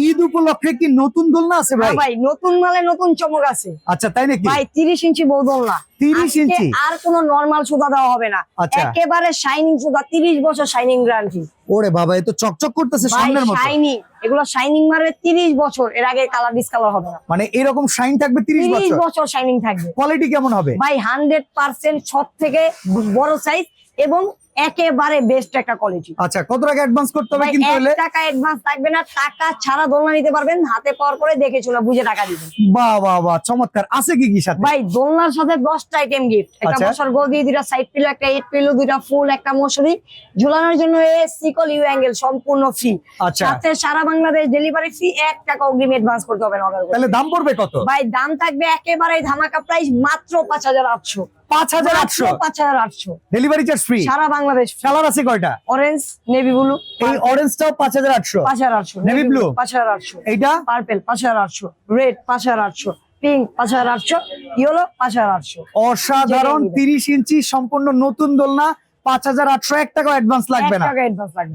ঈদ উপলক্ষে কি নতুন দোলনা আছে ভাই? ভাই নতুন মালে নতুন চমক আছে। আচ্ছা তাই নাকি ভাই 30 ইঞ্চি বউ দোলনা, 30 ইঞ্চি আর কোনো নরমাল সুতা দেওয়া হবে না, আচ্ছা। একেবারে শাইনিং সুতা, 30 বছর শাইনিং গ্যারান্টি। ওরে বাবা এ তো চকচক করতেছে ভাই স্বর্ণের মতো। শাইনিং, এগুলো শাইনিং মারবে 30 বছর, এর আগে কালার ডিসকালার হবে না। মানে এরকম শাইন থাকবে 30 30 বছর। বছর শাইনিং থাকবে। কোয়ালিটি কেমন হবে ভাই 100% সব থেকে বড় সাইজ এবং একেবারে বেস্ট একটা কোয়ালিটি। আচ্ছা কত টাকা অ্যাডভান্স করতে হবে ভাই কিন্তু 1 হলে? টাকা অ্যাডভান্স থাকবে না, টাকা ছাড়া দোলনা নিতে পারবেন, হাতে পাওয়ার পরে দেখে শুনে বুঝে টাকা দিবেন। বাহ বাহ বাহ চমৎকার। আছে কি কি সাথে? ভাই দোলনার সাথে 10টা আইটেম গিফট, একটা আচ্ছা। বসার গদি, দুইটা সাইড পিলো, একটা এইট পিলো, দুইটা ফুল, একটা মশারি, ঝুলানোর জন্য সিকল ইউ অ্যাঙ্গেল সম্পূর্ণ ফ্রি। আচ্ছা। সাথে সারা বাংলাদেশ ডেলিভারি ফ্রি, 1 টাকা অগ্রিম অ্যাডভান্স করতে হবে না অর্ডার করতে। তাহলে দাম পড়বে কত? ভাই দাম থাকবে একেবারে ধামাকা প্রাইস, মাত্র 5800। 5800 5800 ডেলিভারি চার্জ ফ্রি সারা বাংলাদেশ। কালার আছে কয়টা? অরেঞ্জ, নেভি ব্লু, এই অরেঞ্জটাও 5800, 5800, নেভি ব্লু 5800, এইটা পার্পল 5800, রেড 5800, পিঙ্ক 5800, ইয়েলো 5800। অসাধারণ 30 ইঞ্চি সম্পূর্ণ নতুন দোলনা 5800। 1 টাকা অ্যাডভান্স লাগবে 1 না। টাকা অ্যাডভান্স লাগবে।